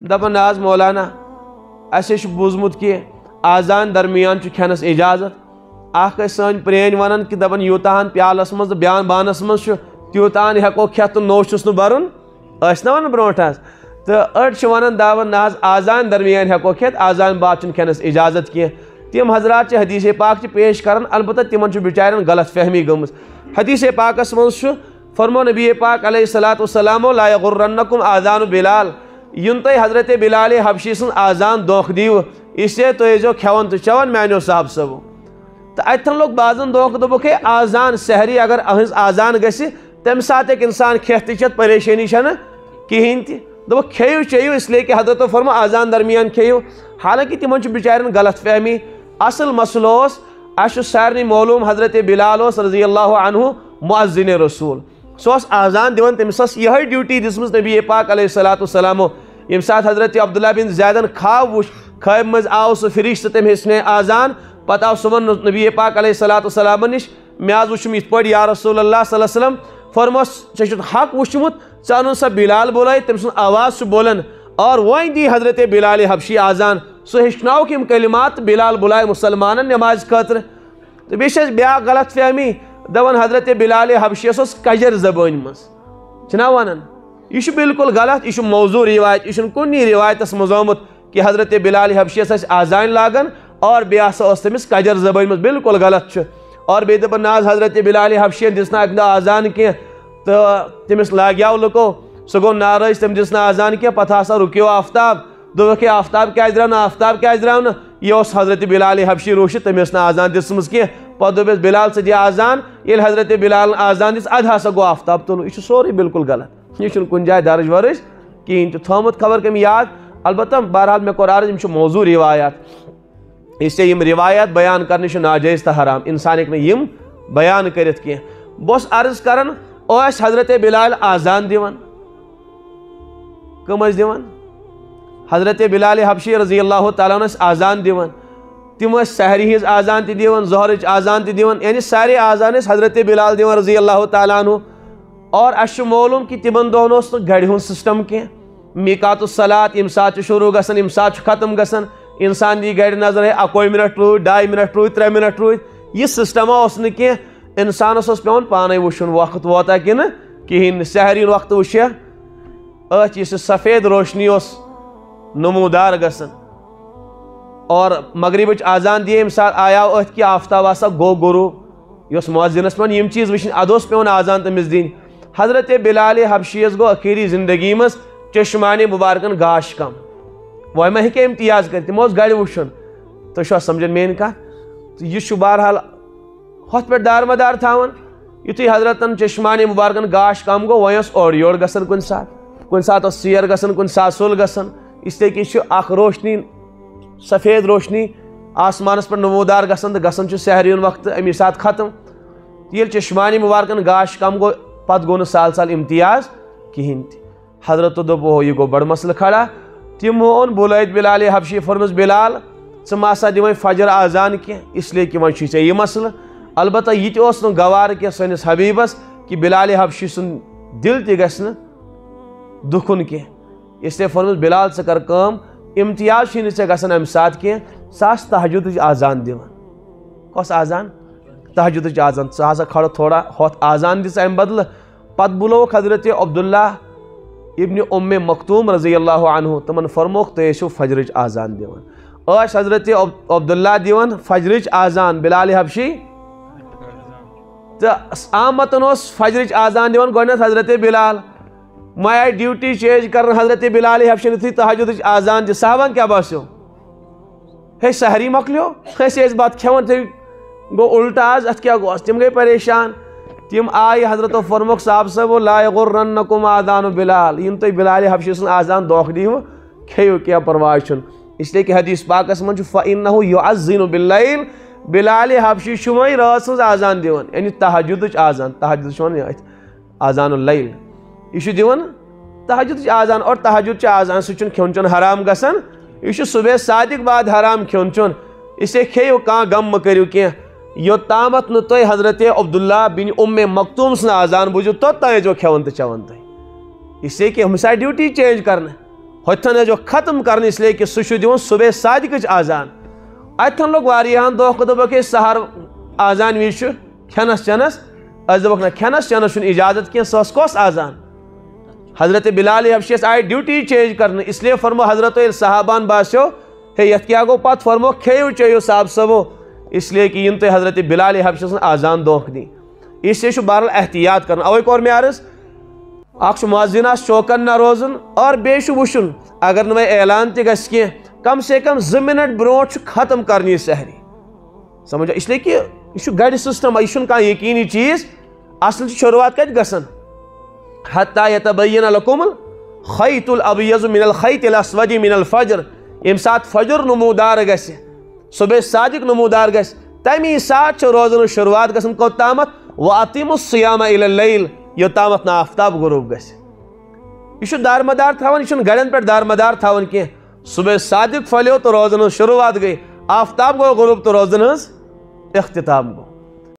دپان آز مولانا اسے بوزمت کہ آزان درمیان کھینس اجازت اخ سن پرین ونان کہ دپان یوتان پیالس مز بیان بانس مز تیوتان ہیکو کھیت تو نوش چھس نہ برن نا ون برونٹ تو اڑ ونان دپان نا آزان درمیان ہیکو کھیت آزان بعد کھینس اجازت کی تم حضرات حدیث پاک پیش کران البتہ تمن بچارن غلط فہمی گمز حدیث پاکس مز فرمو نبی پاک علیہ الصلوۃ والسلام لا یغرنکم آذان بلال ین تہ حضرت بلال حبشی سن آزان دھوکہ دیو اس لیے تھی یزو کھیون تو چون میانو صاحب صبو تو اتن لوگ بازن دھوکہ دپک ہے آزان سحری اگر اہز آزان گژھِ تمہ سات انسان کھیت تہ پریشانی چھنہ کہین تہ دپک کھیو چیو اس لیے کہ حضرت فرمو آزان درمیان کھیو حالانکہ تمن بچارن غلط فہمی اصل مسئلہ اس سارنی معلوم حضرت بلال رضی اللہ عنہ مؤذن رسول سو آزان دیوان تمس یہ ڈیوٹی دسمز نبی پاک علیہ الصلوۃ والسلام یم سات حضرت عبداللہ بن زیدن خواب وچ خواب مز آو سہ فرشتہ تم ہسنے آزان پتہ آو سہ نبی پاک علیہ الصلوۃ والسلام نش مے آز وچھم یت پٲٹھۍ یا رسول اللہ صلی اللہ علیہ وسلم فرموس ژےٚ حق وچھمت ژٕ انُن سا بلال بولاے تم سن آواز بولن اور وۄنۍ دی حضرت بلال حبشی آزان سہ ہیٚچھناوُکھ یم کلمات بلال بلائے مسلمانن نماز خاطر تو بیٚیہِ چھِ بیاکھ غلط فہمی دپان حضرت بلال حبشیس اوس کجر زبان مز چھنا ونان یہ بالکل غلط یہ موضوع روایت یہ کنی روایتس مز آمت کہ حضرت بلال حبشیس آزان لاگان اور بیٚیہِ ہسا اوس تٔمِس کجر زبان مز بالکل غلط اور بیٚیہِ دپان نا حضرت بلال حبشین دِژ نہٕ اکہِ دۄہ آزان کینٛہہ تہٕ تٔمِس لاگیو لُکو سُہ گوٚو ناراض تٔمۍ دِژ نہٕ آزان کینٛہہ پتہٕ ہسا رُکیو آفتاب دوٚپُکھ ہے آفتاب کیازِ درٛاو نہٕ آفتاب کیازِ درٛاو نہٕ یہ اوس حضرت بلال حبشی روشت تٔمۍ ٲس نہٕ آزان دِژمٕژ کینٛہہ پتہٕ دوٚپُس بلال ژٕ دِ آزان ییٚلہِ حضرت بلال آزان دِژ ادٕ ہسا گوٚو آفتاب تُلُن یہ سورُے بالکل غلط یہ چھُنہٕ کُنہِ جایہِ درج ورج کِہیٖنۍ تہِ تھوٚمُت خبر کٔمۍ یاد البتہ بہرحال مےٚ کوٚر عرض یِم چھِ موضوع روایات اس لیے یم روایات بیان کرنہِ چھُ ناجٲیز تہٕ حرام انسان ہیٚکہِ نہٕ یم بیان کٔرِتھ کینٛہہ بہٕ اوسُس عرض کران ٲسۍ حضرت بلال آزان دِوان کٕم ٲسۍ دِوان حضرت بلال حبشی رضی اللہ تعالیٰ عنہ ٲسۍ آزان دِوان تم ٲسۍ سحری ہٕنٛز آزان تہِ دِوان ظہرٕچ آزان تہِ دِوان یعنی سارے آزان ٲسۍ حضرت بلال دِوان رضی اللہ تعالیٰ عنہ اور اسہِ چھُ معلوم کہ تمن دۄہن اوس نہٕ گرِ ہُنٛد سسٹم کینٛہہ میقات الصلات ییٚمہِ ساتہٕ چھُ شروع گژھان ییٚمہِ ساتہٕ چھُ ختم گژھان انسان دی گرِ نظر ہے اکوے منٹ روٗدۍ 2 منٹ روٗدۍ 3 منٹ روٗدۍ یہِ سسٹما اوس نہٕ کینٛہہ انسانس اوس پیوان پانے وٕچھُن وقت ووتا کِنہٕ کِہیٖنۍ نہٕ سحری وقت وٕچھے أتھۍ یُس سفید روشنی اوس نمودار گژھان اور مغربٕچ آزان دی ییٚمہِ ساتہٕ آیاو أتھۍ کہِ آفتاب ہسا گوٚو غروٗب یہِ اوس مؤذِنس پیوان یِم چیٖز وٕچھِنۍ ادٕ اوس پیوان آزان تٔمِس دِنۍ حضرت بلال حبشیس گوٚو ٲخری زندگی منٛز چشمانہِ مُبارکن گاش کم وۄنۍ ما ہیٚکہِ امتیاز کٔرِتھ تِمو اوس گرِ وٕچھُن تُہۍ چھُوا سمجھان میٲنۍ کتھ تہٕ یہِ چھُ بہرحال ہۄتھ پٮ۪ٹھ دارمدار تھاوان یُتھُے حضرتن چشمانہِ مُبارکن گاش کم گوٚو وۄنۍ اوس اورٕ یورٕ گژھان کُنہِ ساتہٕ اوس ژیر گژھان کُنہِ ساتہٕ سُل گژھان اس لیے کہ یہِ چھُ اکھ روشنی سفید روشنی آسمانس پٮ۪ٹھ نمودار گژھان تہٕ گژھان چھُ سحری ہُنٛد وقتہٕ امی ساتہٕ ختم ییٚلہِ چشمانہِ مُبارکن گاش کم گوٚو پتہٕ گوٚو نہٕ سال سال امتیاز کِہیٖنۍ تہِ حضرتو دوٚپ اوہ یہِ گوٚو بڑٕ مسلہٕ کھڑا تِمو اوٚن بُلٲیِتھ بلال حبشی فرمس بلال ژٕ ما سا دِ وۄنۍ فجر آزان کینٛہہ اس لیے کہ وۄنۍ چھُے ژےٚ یہِ مسلہٕ البتہ یہِ تہِ اوس نہٕ گوارٕ کینٛہہ سٲنِس حبیٖبس کہ بلال حبشی سُنٛد دل تہِ گژھِ نہٕ دُکھُن کینٛہہ اس لیے فرمس بلال ژٕ کر کٲم امتیاز چھُے نہٕ ژےٚ گژھان امہِ ساتہٕ کینٛہہ سُہ آسہِ تہجدٕچ آزان دِوان کۄس آزان تہجدٕچ آزان ژٕ ہسا کھڑو تھوڑا ہۄتھ آزان دِژ امہِ بدلہٕ پتہٕ بُلووُکھ حضرت عبداللہ ابن ام مختوم رضی اللہ عنہ تمن فرموکھ تُہۍ ٲسِو فجرٕچ آزان دِوان ٲسۍ حضرت عبداللہ دِوان فجرٕچ آزان بلال حبشی تہٕ آمتن اوس فجرٕچ آزان دِوان گۄڈنٮ۪تھ حضرت بلال وۄنۍ آیہِ ڈیوٹی چینج کرن حضرت بلال حبشی یُتھُے تہجدٕچ آزان دِ صحابن کیٛاہ باسیو ہے سحری مۄکلیو أسۍ ٲسۍ بتہٕ کھٮ۪وان تُہۍ گوٚو الٹہٕ آز اتھ کیٛاہ گوٚو تِم گٔے پریشان تِم آیہِ حضرتو فرموکھ صاحب صٲبو لا یغرنکم آذان بلال یِم تُہۍ بلال حبشی سُنٛد آزان دھوکہٕ دیٖوٕ کھیٚیِو کینٛہہ پرواے چھُنہٕ اس لیے کہ حدیث پاکس منٛز چھُ فإنه یُعذِّنُ باللیل بلال حبشی چھُ وۄنۍ رٲژ سٕنٛز آزان دِوان یعنی تہجدٕچ آزان تہجد چھُ ونان أتھۍ آذان اللیل یہ چھُ دِوان تہجدٕچ آزان اور تہجد چھِ آزان سُہ چھُنہٕ کھیوٚن چیوٚن حرام گژھان یہ چھُ صبح صادق بعد حرام کھیوٚن چیوٚن اس لیے کھیٚیِو کانٛہہ غم مہٕ کٔرِو کینٛہہ یوٚتامتھ نہٕ تُہۍ حضرت عبداللہ بن ام مختوم سٕنٛز آزان بوٗزِو توٚتام ٲسۍزیو کھٮ۪وان تہٕ چٮ۪وان تُہۍ اس لیے کہ ہُمِس آیہِ ڈیوٹی چینج کرنہٕ ہوتھن جو ختم کرنے اس لیے کہ سہ دِوان صبح صادقٕچ آزان اتھن لوگ واریاہن دھوکہ دوٚپُکھ ہے سحر آزان وِزِ چھُ کھٮ۪نس چٮ۪نس أسۍ دوٚپُکھ نہ کھٮ۪نس چٮ۪نس چھُنہٕ اجازت کینٛہہ سۄ ٲس کۄس آزان حضرت بلال حبشیس آئی ڈیوٹی چینج کرنے اس لیے فرمو حضرت صحابان باسیو ہے یتھ کیا گو پت فرمو کھیو چیو صاحب صبو اس لیے کہ ین تہ حضرت بلال حبشیس آزان دھوکہ دی اس لیے بہرحال احتیاط کرنا اوے کور میں عرض اخ مؤذن آس چوکن نہ روزن اور بیٚیہِ چھُ وٕچھُن اگر نہٕ وۄنۍ اعلان تہِ گژھِ کینٛہہ کم سے کم 2 منٹ برونٛٹھ چھُ ختم کرنہِ یہِ سحری سمجھو اس لیے کہ یہ چھُ گڑِ سسٹم یہ چھُنہٕ کانٛہہ یقیٖنی چیٖز اصل چھِ شروعات کتہِ گژھان حتى يتبين لكم الخيط الابيض من الخيط الاسود من الفجر یم سات فجر نمودار گژھِ صبح صادق نمودار گژھِ تمی سات چھِ روزن شروعات گژھان کوتامت واتم الصيام الى الليل یوتامت نہ آفتاب غروب گژھِ یہ چھُ دارمدار تھاوان یہ چھُنہٕ گڑین پٮ۪ٹھ دارمدار تھاوان کینٛہہ صبح صادق پھلیو تو روزن ہٕنٛز شروعات گٔے آفتاب گوٚو غروب تو روزن ہٕنٛز اختتام گوٚو